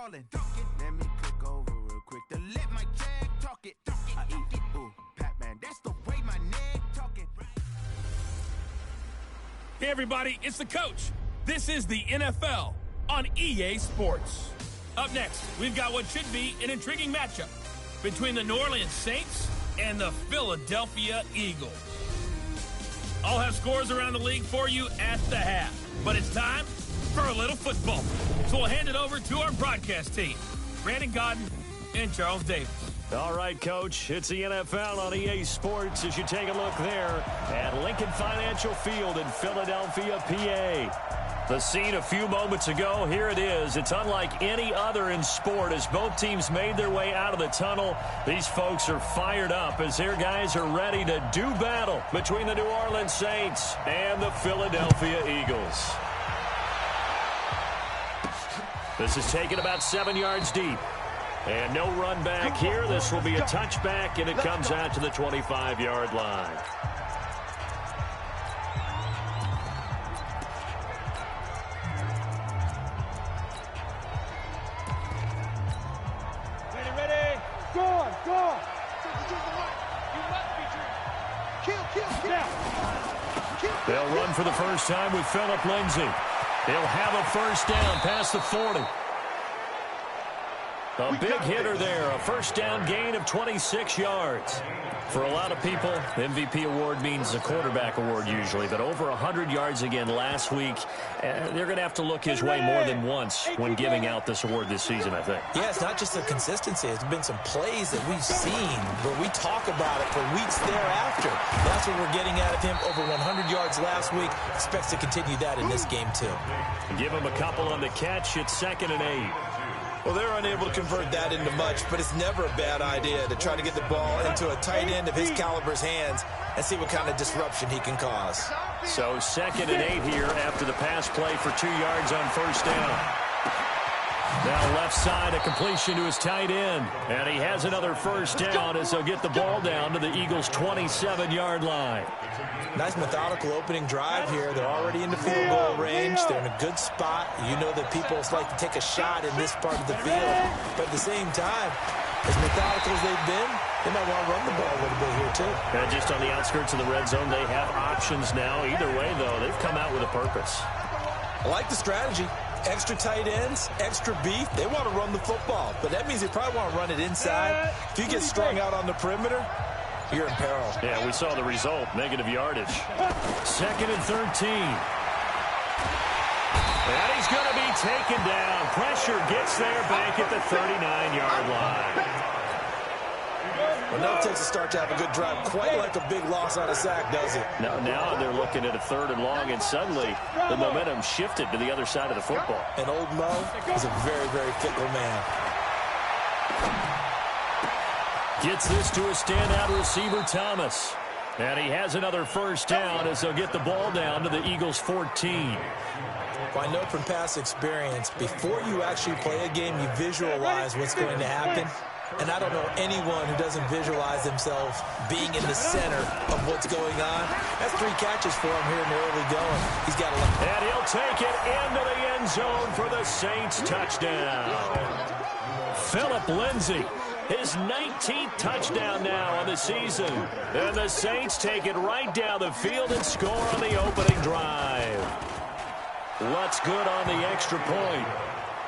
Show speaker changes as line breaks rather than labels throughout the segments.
ballin'. Let me click over real quick to let my check talk it. I eat it, ooh, Pac-Man, that's the way my neck talking.
Hey everybody, it's the coach. This is the NFL on EA Sports. Up next, we've got what should be an intriguing matchup between the New Orleans Saints and the Philadelphia Eagles. I'll have scores around the league for you at the half, but it's time for a little football. So we'll hand it over to our broadcast team, Brandon Godden and Charles Davis.
All right, Coach, it's the NFL on EA Sports as you take a look there at Lincoln Financial Field in Philadelphia, PA. The scene a few moments ago, here it is. It's unlike any other in sport as both teams made their way out of the tunnel. These folks are fired up as their guys are ready to do battle between the New Orleans Saints and the Philadelphia Eagles. This is taken about 7 yards deep. And no run back here. This will be a touchback, and it comes out to the 25-yard line.
Ready. Go on. You must be true. Kill.
They'll run for the first time with Phillip Lindsay. He'll have a first down past the 40. A big hitter there, a first down gain of 26 yards. For a lot of people, MVP award means a quarterback award usually, but over 100 yards again last week. They're going to have to look his way more than once when giving out this award this season, I think.
Yeah, it's not just the consistency. It's been some plays that we've seen where we talk about it for weeks thereafter. That's what we're getting out of him. Over 100 yards last week. Expects to continue that in this game, too.
Give him a couple on the catch. It's 2nd and 8.
Well, they're unable to convert that into much, but it's never a bad idea to try to get the ball into a tight end of his caliber's hands and see what kind of disruption he can cause.
So 2nd and 8 here after the pass play for 2 yards on first down. Now left side, a completion to his tight end. And he has another first down as they'll get the ball down to the Eagles' 27-yard line.
Nice methodical opening drive here. They're already in the field goal range. They're in a good spot. You know that people like to take a shot in this part of the field. But at the same time, as methodical as they've been, they might want to run the ball a little bit here too.
And just on the outskirts of the red zone, they have options now. Either way, though, they've come out with a purpose.
I like the strategy. Extra tight ends, extra beef. They want to run the football, but that means they probably want to run it inside. If you get strung out on the perimeter, you're in peril.
Yeah, we saw the result, negative yardage. 2nd and 13. And he's going to be taken down. Pressure gets there back at the 39-yard line.
Well, now it takes a start to have a good drive, quite like a big loss on a sack, does it?
Now they're looking at a 3rd and long, and suddenly the momentum shifted to the other side of the football.
And old Mo is a very, very fickle man.
Gets this to a standout receiver, Thomas. And he has another first down as they'll get the ball down to the Eagles' 14.
Well, I know from past experience, before you actually play a game, you visualize what's going to happen. And I don't know anyone who doesn't visualize themselves being in the center of what's going on. That's 3 catches for him here in the early going. He's got a lot.
And he'll take it into the end zone for the Saints touchdown. Phillip Lindsay, his 19th touchdown now on the season. And the Saints take it right down the field and score on the opening drive. What's good on the extra point?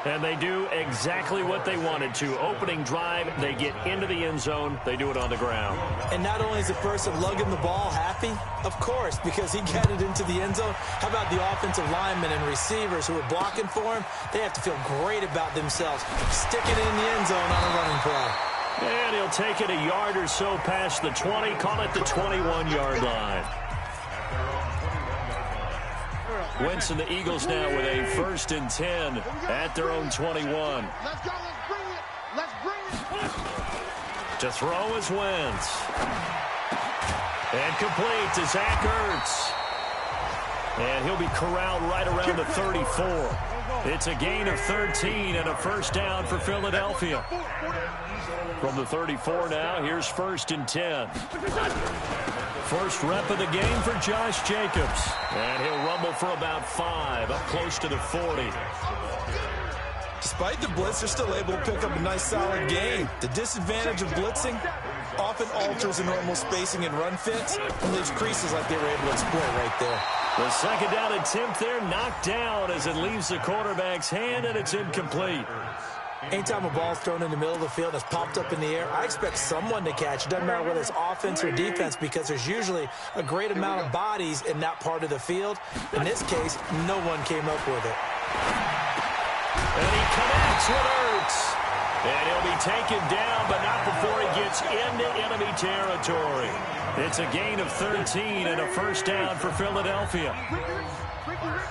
And they do exactly what they wanted to. Opening drive, they get into the end zone. They do it on the ground.
And not only is the person lugging the ball happy, of course, because he got it into the end zone. How about the offensive linemen and receivers who are blocking for him? They have to feel great about themselves, sticking it in the end zone on a running play.
And he'll take it a yard or so past the 20, call it the 21-yard line. Wentz and the Eagles now with a 1st and 10 at their own 21.
Let's go. Let's bring it.
To throw is Wentz. And complete to Zach Ertz. And he'll be corralled right around the 34. It's a gain of 13 and a first down for Philadelphia. From the 34 now, here's 1st and 10. First rep of the game for Josh Jacobs. And he'll rumble for about 5, up close to the 40.
Despite the blitz, they're still able to pick up a nice, solid gain. The disadvantage of blitzing often alters the normal spacing and run fits and leaves creases like they were able to exploit right there.
The second down attempt there knocked down as it leaves the quarterback's hand, and it's incomplete.
Anytime a ball's thrown in the middle of the field and it's popped up in the air, I expect someone to catch. It doesn't matter whether it's offense or defense because there's usually a great amount of bodies in that part of the field. In this case, no one came up with it.
And he connects with Ertz. And he'll be taken down, but not before he gets into enemy territory. It's a gain of 13 and a first down for Philadelphia.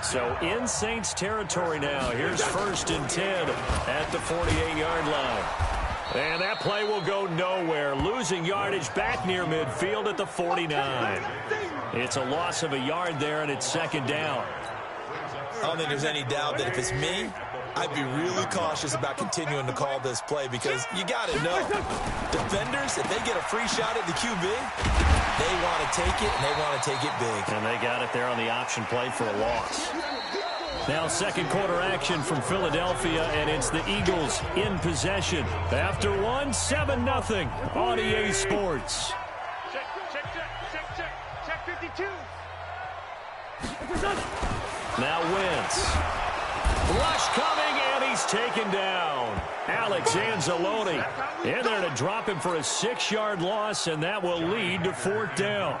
So in Saints territory now. Here's 1st and 10 at the 48-yard line. And that play will go nowhere. Losing yardage back near midfield at the 49. It's a loss of a yard there, and it's 2nd down.
I don't think there's any doubt that if it's me, I'd be really cautious about continuing to call this play because you got to know, defenders, if they get a free shot at the QB, they want to take it, and they want to take it big.
And they got it there on the option play for a loss. Now second quarter action from Philadelphia, and it's the Eagles in possession. After one, 7-0 on EA Sports.
Check 52.
Now Wentz. Rush coming, and he's taken down. Alex Anzalone in there to drop him for a 6-yard loss, and that will lead to 4th down.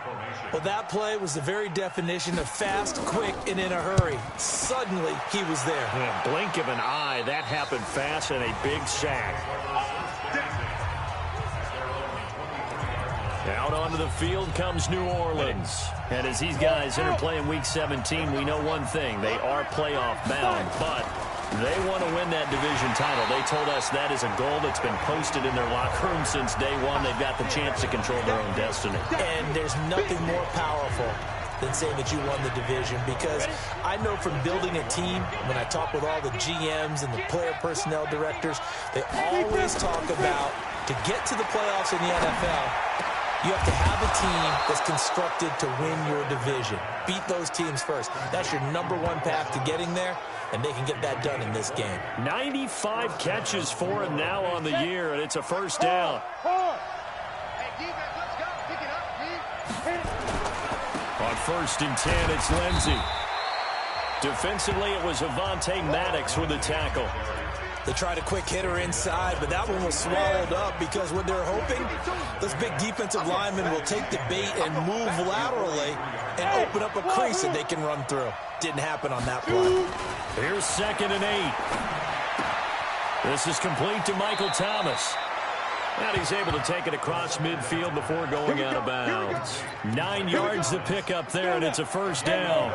Well, that play was the very definition of fast, quick, and in a hurry. Suddenly, he was there.
Yeah, blink of an eye, that happened fast, and a big sack. Out onto the field comes New Orleans. And as these guys interplay in Week 17, we know one thing. They are playoff bound, but they want to win that division title. They told us that is a goal that's been posted in their locker room since day one. They've got the chance to control their own destiny.
And there's nothing more powerful than saying that you won the division, because I know from building a team, when I talk with all the GMs and the player personnel directors, they always talk about to get to the playoffs in the NFL, you have to have a team that's constructed to win your division. Beat those teams first. That's your number one path to getting there, and they can get that done in this game. 95 catches for him now on the year, and it's a first down.
Hey, defense, let's go. Pick it up, D.
On 1st and 10, it's Lindsey. Defensively, it was Avonte Maddox with the tackle.
They tried a quick hitter inside, but that one was swallowed up because what they're hoping, those big defensive linemen will take the bait and move laterally and open up a crease that they can run through. Didn't happen on that play.
Here's 2nd and 8. This is complete to Michael Thomas. And he's able to take it across midfield before going out of bounds. 9 yards to pick up there, and it's a first down.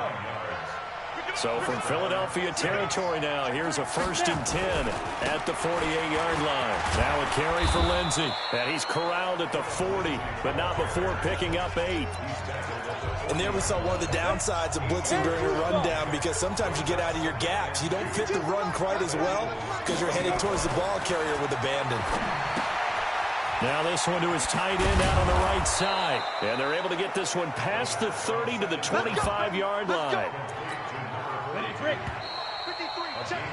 So from Philadelphia territory now, here's a 1st and 10 at the 48-yard line. Now a carry for Lindsey. And he's corralled at the 40, but not before picking up 8.
And there we saw one of the downsides of blitzing during a rundown, because sometimes you get out of your gaps. You don't fit the run quite as well because you're headed towards the ball carrier with abandon.
Now this one to his tight end out on the right side. And they're able to get this one past the 30 to the 25-yard line.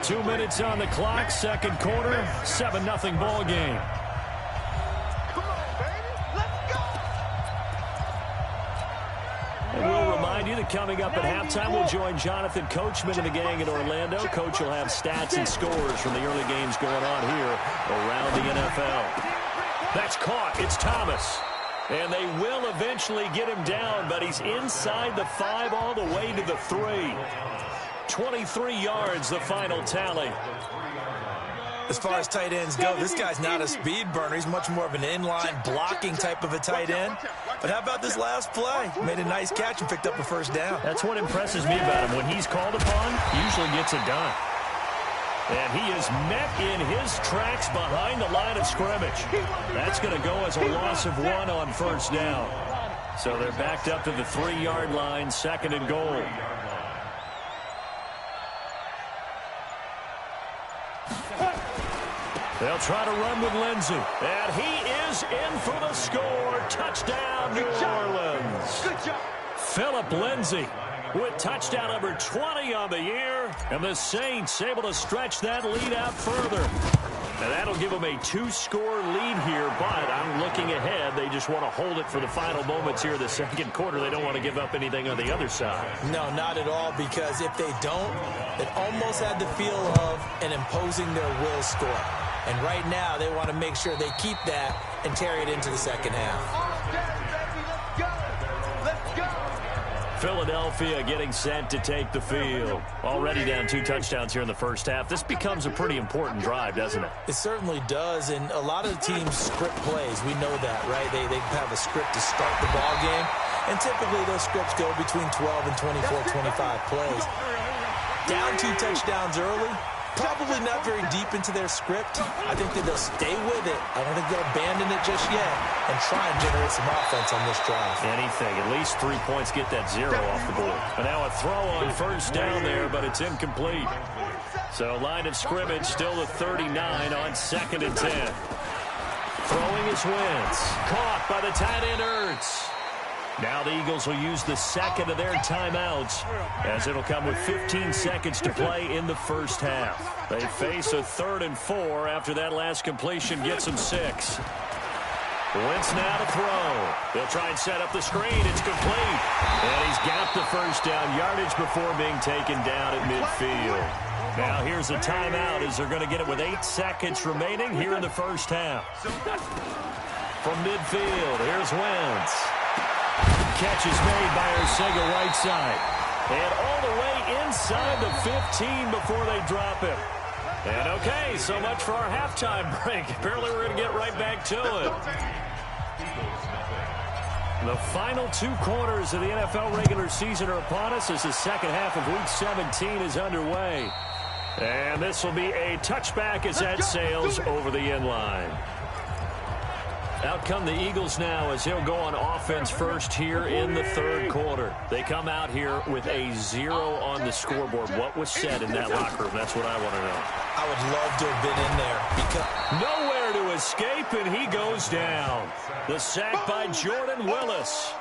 2 minutes on the clock, second quarter, 7-0 ball game. And we'll remind you that coming up at halftime, we'll join Jonathan Coachman and the gang in Orlando. Coach will have stats and scores from the early games going on here around the NFL. That's caught. It's Thomas. And they will eventually get him down, but he's inside the 5 all the way to the 3. 23 yards, the final tally.
As far as tight ends go, this guy's not a speed burner. He's much more of an inline blocking type of a tight end. But how about this last play? Made a nice catch and picked up a first down.
That's what impresses me about him. When he's called upon, he usually gets it done. And he is met in his tracks behind the line of scrimmage. That's going to go as a loss of 1 on first down. So they're backed up to the 3-yard line, 2nd and goal. They'll try to run with Lindsey. And he is in for the score. Touchdown, New Orleans.
Good job.
Philip Lindsey with touchdown number 20 on the year. And the Saints able to stretch that lead out further. And that'll give them a 2-score lead here, but I'm looking ahead. They just want to hold it for the final moments here of the second quarter. They don't want to give up anything on the other side.
No, not at all, because if they don't, it almost had the feel of an imposing their will score. And right now, they want to make sure they keep that and carry it into the second half.
Philadelphia getting set to take the field. Already down 2 touchdowns here in the first half. This becomes a pretty important drive, doesn't it?
It certainly does, and a lot of the teams script plays. We know that, right? They have a script to start the ball game, and typically those scripts go between 12 and 24, 25 plays. Down 2 touchdowns early, probably not very deep into their script. I think that they'll stay with it. I don't think they'll abandon it just yet and try and generate some offense on this drive.
Anything. At least 3 points, get that 0 off the board. And now a throw on first down there, but it's incomplete. So line of scrimmage still the 39 on 2nd and 10. Throwing is Wentz. Caught by the tight end Ertz. Now the Eagles will use the second of their timeouts, as it'll come with 15 seconds to play in the first half. They face a 3rd and 4 after that last completion gets them 6. Wentz now to throw. They'll try and set up the screen. It's complete. And he's got the first down yardage before being taken down at midfield. Now here's a timeout as they're going to get it with 8 seconds remaining here in the first half. From midfield, here's Wentz. Catch is made by Arcega right side. And all the way inside the 15 before they drop him. And okay, so much for our halftime break. Apparently we're going to get right back to it. The final 2 quarters of the NFL regular season are upon us as the second half of Week 17 is underway. And this will be a touchback as that sails over the end line. Out come the Eagles now as he'll go on offense first here in the 3rd quarter. They come out here with a 0 on the scoreboard. What was said in that locker room? That's what I want to know.
I would love to have been in there. Because
nowhere to escape, and he goes down. The sack by Jordan Willis.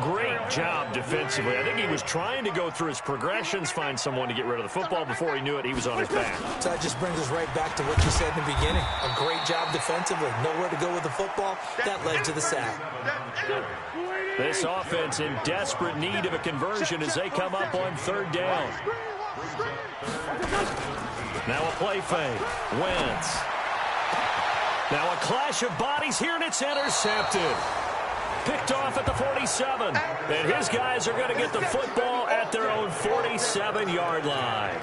Great job defensively. I think he was trying to go through his progressions, find someone to get rid of the football. Before he knew it, he was on his back.
So that just brings us right back to what you said in the beginning. A great job defensively. Nowhere to go with the football. That led to the sack.
This offense in desperate need of a conversion as they come up on 3rd down. Now a play fake. Wentz. Now a clash of bodies here, and it's intercepted. Picked off at the 47. And his guys are going to get the football at their own 47-yard line.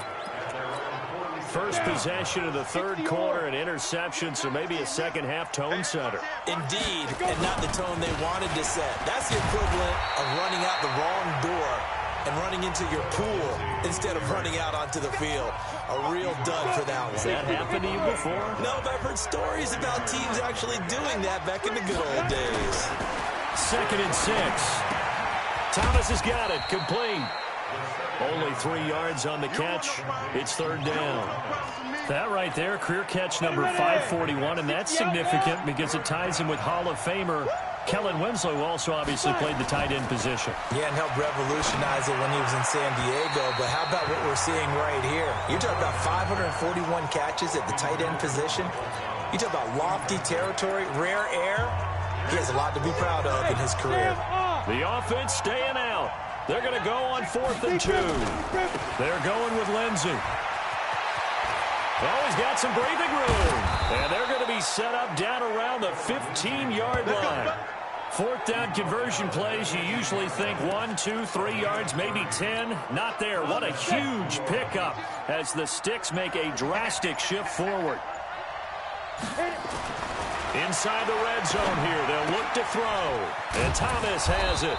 First possession of the 3rd quarter, an interception, so maybe a second-half tone setter.
Indeed, and not the tone they wanted to set. That's the equivalent of running out the wrong door and running into your pool instead of running out onto the field. A real dud for that one.
Has that happened to you before?
No, but I've heard stories about teams actually doing that back in the good old days.
2nd and 6. Thomas has got it. Complete. Only 3 yards on the catch. It's 3rd down. That right there, career catch number 541, and that's significant because it ties him with Hall of Famer Kellen Winslow, who also obviously played the tight end position.
Yeah, and helped revolutionize it when he was in San Diego. But how about what we're seeing right here? You're talking about 541 catches at the tight end position. You talk about lofty territory, rare air. He has a lot to be proud of in his career.
The offense staying out. They're going to go on 4th and 2. They're going with Lindsey. Oh, he's got some breathing room. And they're going to be set up down around the 15-yard line. 4th down conversion plays, you usually think 1, 2, 3 yards, maybe 10. Not there. What a huge pickup as the Sticks make a drastic shift forward. Inside the red zone here, they'll look to throw. And Thomas has it.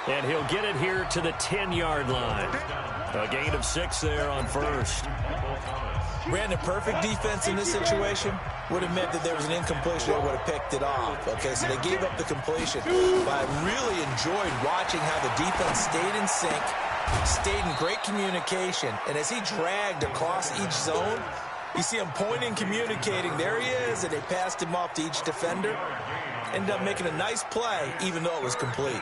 And he'll get it here to the 10-yard line. A gain of 6 there on 1st.
Brandon, perfect defense in this situation would have meant that there was an incompletion that would have picked it off. Okay, so they gave up the completion. But I really enjoyed watching how the defense stayed in sync, stayed in great communication. And as he dragged across each zone, you see him pointing, communicating. There he is, and they passed him off to each defender. Ended up making a nice play, even though it was complete.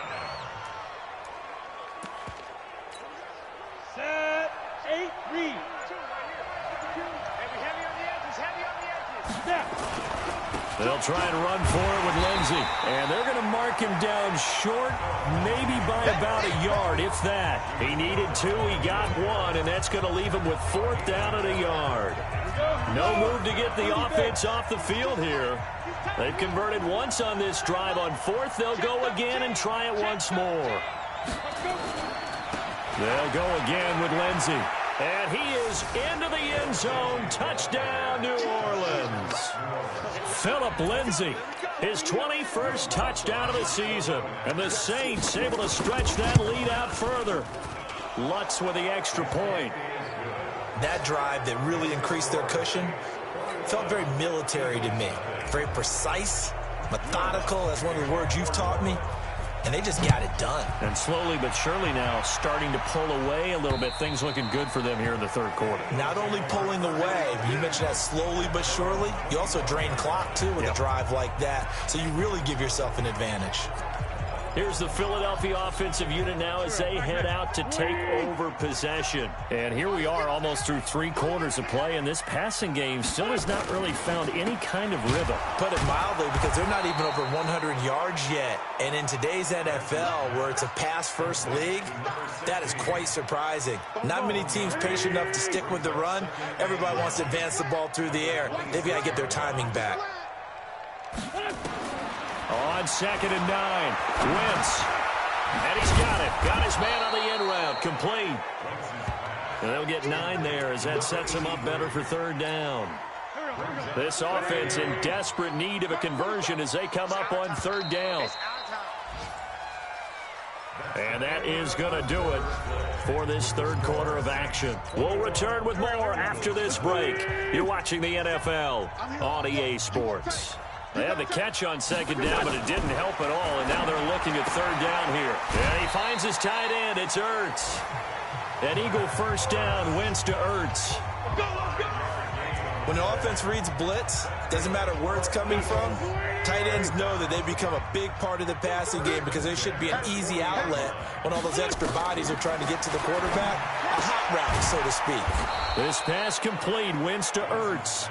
They'll try and run for it with Lindsey. And they're going to mark him down short, maybe by about a yard, if that. He needed 2, he got 1, and that's going to leave him with 4th down at a yard. No move to get the offense off the field here. They've converted once on this drive. On 4th, they'll go again and try it once more. They'll go again with Lindsey. And he is into the end zone. Touchdown, New Orleans. Philip Lindsey, his 21st touchdown of the season. And the Saints able to stretch that lead out further. Lutz with the extra point.
That drive that really increased their cushion felt very military to me. Very precise, methodical, that's one of the words you've taught me. And they just got it done.
And slowly but surely now starting to pull away a little bit. Things looking good for them here in the 3rd quarter.
Not only pulling away, but you mentioned that slowly but surely. You also drain clock, too, with a drive like that. So you really give yourself an advantage.
Here's the Philadelphia offensive unit now as they head out to take over possession. And here we are almost through 3 quarters of play, and this passing game still has not really found any kind of rhythm.
Put it mildly, because they're not even over 100 yards yet. And in today's NFL, where it's a pass-first league, that is quite surprising. Not many teams patient enough to stick with the run. Everybody wants to advance the ball through the air. They've got to get their timing back.
On 2nd and 9, Wentz. And he's got it. Got his man on the end route. Complete. And they'll get 9 there as that sets him up better for 3rd down. This offense in desperate need of a conversion as they come up on 3rd down. And that is going to do it for this 3rd quarter of action. We'll return with more after this break. You're watching the NFL on EA Sports. They had the catch on 2nd down, but it didn't help at all, and now they're looking at 3rd down here. And he finds his tight end. It's Ertz. An Eagle 1st down, Wentz to Ertz.
When the offense reads blitz, doesn't matter where it's coming from, tight ends know that they become a big part of the passing game because there should be an easy outlet when all those extra bodies are trying to get to the quarterback. A hot route, so to speak.
This pass complete, Wentz to Ertz.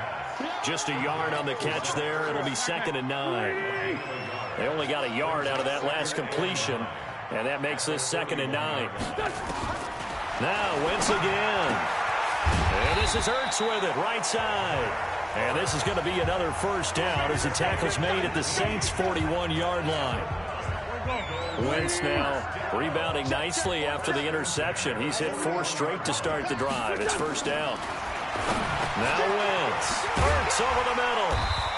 Just a yard on the catch there. It'll be 2nd and 9. They only got a yard out of that last completion, and that makes this 2nd and 9. Now Wentz again. And this is Ertz with it, right side. And this is going to be another 1st down as the tackle's made at the Saints' 41-yard line. Wentz now rebounding nicely after the interception. He's hit 4 straight to start the drive. It's 1st down. Now Wentz. Ertz over the middle.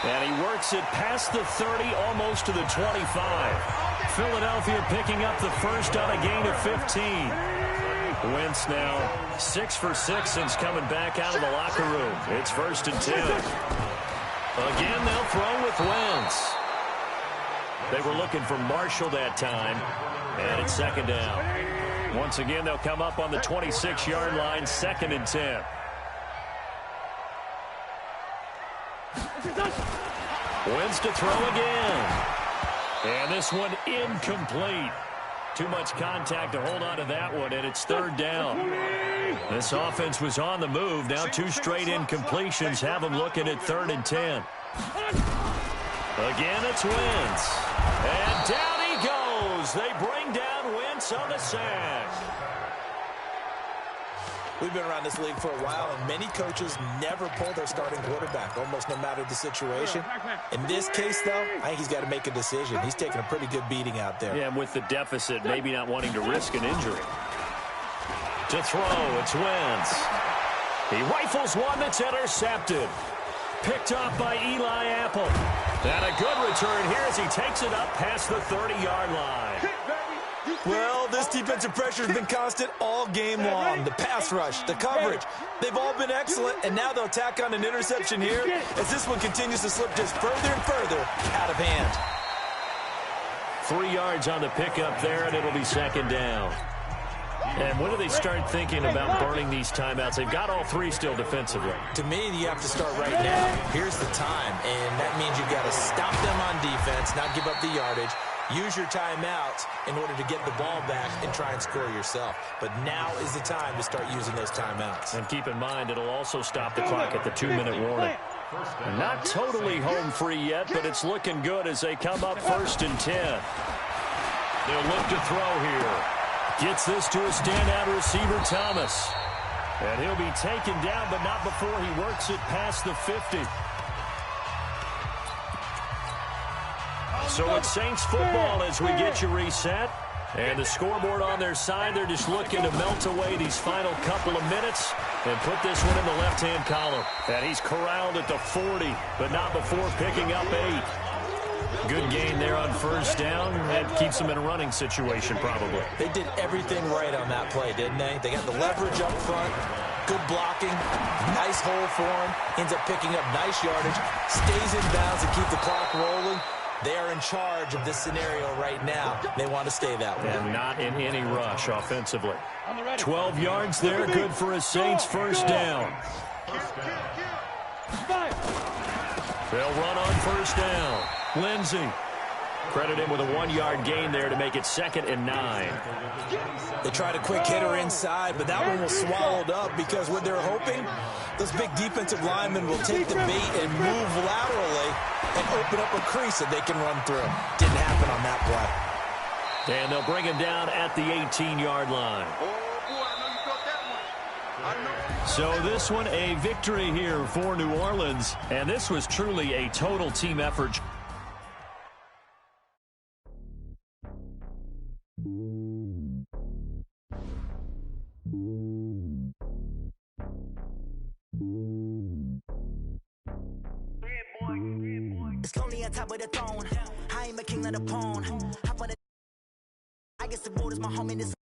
And he works it past the 30, almost to the 25. Philadelphia picking up the 1st on a gain of 15. Wentz now 6 for 6 since coming back out of the locker room. It's 1st and 10. Again, they'll throw with Wentz. They were looking for Marshall that time. And it's 2nd down. Once again, they'll come up on the 26-yard line, 2nd and 10. Wentz to throw again. And this one incomplete. Too much contact to hold on to that one, and it's 3rd down. This offense was on the move. Now 2 straight incompletions have them looking at 3rd and 10. Again, it's Wentz. And down he goes. They bring down Wentz on the sack.
We've been around this league for a while, and many coaches never pull their starting quarterback, almost no matter the situation. In this case, though, I think he's got to make a decision. He's taking a pretty good beating out there.
Yeah, and with the deficit, maybe not wanting to risk an injury. To throw, it's Wentz. He rifles one that's intercepted. Picked off by Eli Apple. And a good return here as he takes it up past the 30-yard line.
Well, this defensive pressure has been constant all game long. The pass rush, the coverage, they've all been excellent, and now they'll tack on an interception here as this one continues to slip just further and further out of hand.
3 yards on the pickup there, and it'll be 2nd down. And when do they start thinking about burning these timeouts? They've got all 3 still defensively.
To me, you have to start right now. Here's the time, and that means you've got to stop them on defense, not give up the yardage. Use your timeouts in order to get the ball back and try and score yourself. But now is the time to start using those timeouts.
And keep in mind, it'll also stop the clock at the 2-minute warning. Not totally home free yet, but it's looking good as they come up 1st and 10. They'll look to throw here. Gets this to a standout receiver, Thomas. And he'll be taken down, but not before he works it past the 50. So it's Saints football as we get you reset. And the scoreboard on their side, they're just looking to melt away these final couple of minutes and put this one in the left-hand column. And he's corralled at the 40, but not before picking up 8. Good gain there on 1st down. That keeps them in a running situation, probably.
They did everything right on that play, didn't they? They got the leverage up front, good blocking, nice hole for him, ends up picking up nice yardage, stays in bounds to keep the clock rolling. They are in charge of this scenario right now. They want to stay that way.
And not in any rush offensively. 12 yards there, good for a Saints 1st down. They'll run on 1st down. Lindsey. Credit him with a 1-yard gain there to make it 2nd and 9.
They tried a quick hitter inside, but that one was swallowed up because what they're hoping, those big defensive linemen will take the bait and move laterally and open up a crease that they can run through. Didn't happen on that play.
And they'll bring him down at the 18-yard line. So this one a victory here for New Orleans, and this was truly a total team effort.
It's lonely on top of the throne. I am a king of the pawn. I guess the world is my home in this.